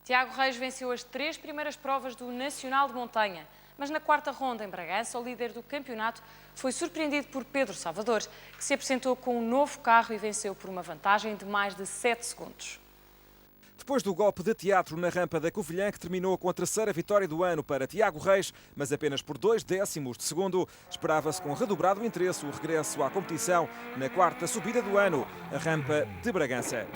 Tiago Reis venceu as 3 primeiras provas do Nacional de Montanha, mas na quarta ronda em Bragança, o líder do campeonato foi surpreendido por Pedro Salvador, que se apresentou com um novo carro e venceu por uma vantagem de mais de 7 segundos. Depois do golpe de teatro na rampa da Covilhã, que terminou com a terceira vitória do ano para Tiago Reis, mas apenas por 0,2 de segundo, esperava-se com redobrado interesse o regresso à competição na quarta subida do ano, a rampa de Bragança.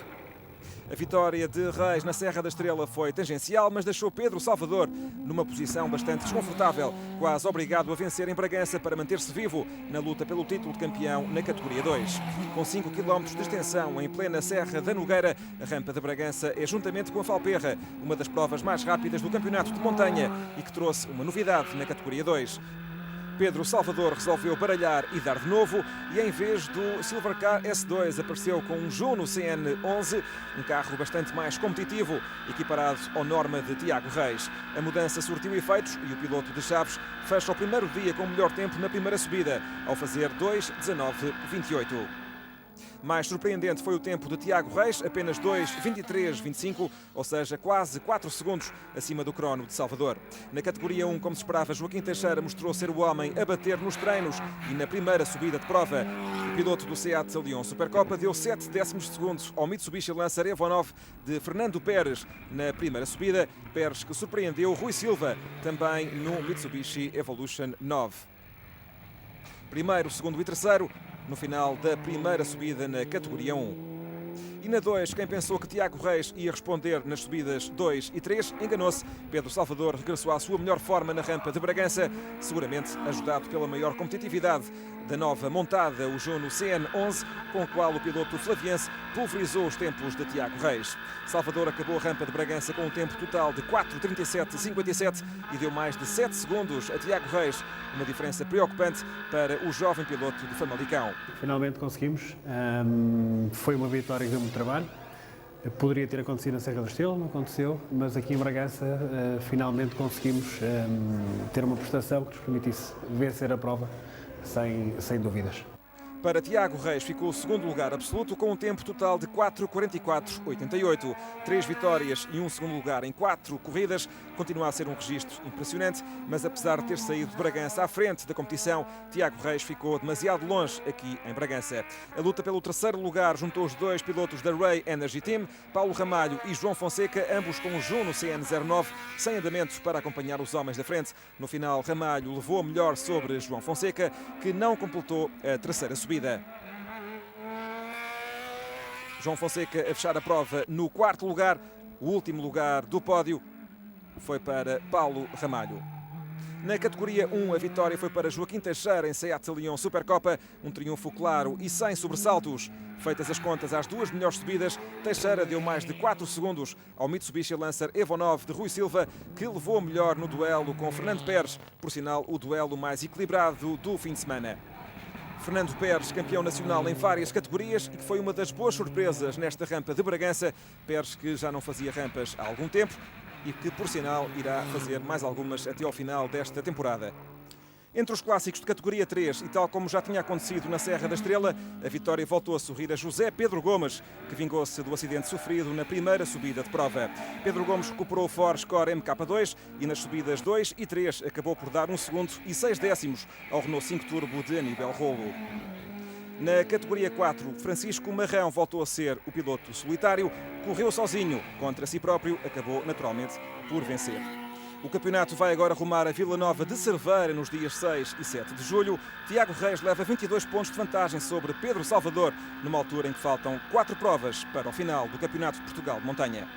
A vitória de Reis na Serra da Estrela foi tangencial, mas deixou Pedro Salvador numa posição bastante desconfortável, quase obrigado a vencer em Bragança para manter-se vivo na luta pelo título de campeão na categoria 2. Com 5 km de extensão em plena Serra da Nogueira, a rampa de Bragança é, juntamente com a Falperra, uma das provas mais rápidas do campeonato de montanha e que trouxe uma novidade na categoria 2. Pedro Salvador resolveu baralhar e dar de novo e em vez do Silvercar S2 apareceu com um Juno CN11, um carro bastante mais competitivo, equiparado ao Norma de Tiago Reis. A mudança surtiu efeitos e o piloto de Chaves fecha o primeiro dia com o melhor tempo na primeira subida, ao fazer 2:19:28. Mais surpreendente foi o tempo de Tiago Reis, apenas 2:23:25, ou seja, quase 4 segundos acima do crono de Salvador. Na categoria 1, como se esperava, Joaquim Teixeira mostrou ser o homem a bater nos treinos e na primeira subida de prova. O piloto do Seat Leon Supercopa deu 0,7 segundos ao Mitsubishi Lancer Evo 9 de Fernando Pérez na primeira subida. Pérez que surpreendeu Rui Silva, também no Mitsubishi Evolution 9. Primeiro, segundo e terceiro, no final da primeira subida na categoria 1. E na 2, quem pensou que Tiago Reis ia responder nas subidas 2 e 3, enganou-se. Pedro Salvador regressou à sua melhor forma na rampa de Bragança, seguramente ajudado pela maior competitividade da nova montada, o Juno CN11, com o qual o piloto flaviense pulverizou os tempos de Tiago Reis. Salvador acabou a rampa de Bragança com um tempo total de 4:37:57 e deu mais de 7 segundos a Tiago Reis, uma diferença preocupante para o jovem piloto de Famalicão. Finalmente conseguimos, foi uma vitória que deu muito trabalho, poderia ter acontecido na Serra da Estrela, não aconteceu, mas aqui em Bragança finalmente conseguimos ter uma prestação que nos permitisse vencer a prova sem dúvidas. Para Tiago Reis ficou o segundo lugar absoluto com um tempo total de 4:44:88. 3 vitórias e um segundo lugar em 4 corridas. Continua a ser um registro impressionante, mas apesar de ter saído de Bragança à frente da competição, Tiago Reis ficou demasiado longe aqui em Bragança. A luta pelo terceiro lugar juntou os 2 pilotos da Ray Energy Team, Paulo Ramalho e João Fonseca, ambos com o Juno CN09, sem andamentos para acompanhar os homens da frente. No final, Ramalho levou a melhor sobre João Fonseca, que não completou a terceira subida. João Fonseca a fechar a prova no 4º lugar. O último lugar do pódio foi para Paulo Ramalho. Na categoria 1, a vitória foi para Joaquim Teixeira em Seat Leon Supercopa, um triunfo claro e sem sobressaltos. Feitas as contas às 2 melhores subidas, Teixeira deu mais de 4 segundos ao Mitsubishi Lancer Evo 9 de Rui Silva, que levou a melhor no duelo com Fernando Pérez, por sinal o duelo mais equilibrado do fim de semana. Fernando Pérez, campeão nacional em várias categorias e que foi uma das boas surpresas nesta rampa de Bragança. Pérez que já não fazia rampas há algum tempo e que, por sinal, irá fazer mais algumas até ao final desta temporada. Entre os clássicos de categoria 3, e tal como já tinha acontecido na Serra da Estrela, a vitória voltou a sorrir a José Pedro Gomes, que vingou-se do acidente sofrido na primeira subida de prova. Pedro Gomes recuperou o Ford Score MK2 e nas subidas 2 e 3 acabou por dar 1 segundo e 6 décimos ao Renault 5 Turbo de Aníbal Rolo. Na categoria 4, Francisco Marrão voltou a ser o piloto solitário, correu sozinho contra si próprio, acabou naturalmente por vencer. O campeonato vai agora rumar a Vila Nova de Cerveira nos dias 6 e 7 de julho. Tiago Reis leva 22 pontos de vantagem sobre Pedro Salvador, numa altura em que faltam 4 provas para o final do Campeonato de Portugal de Montanha.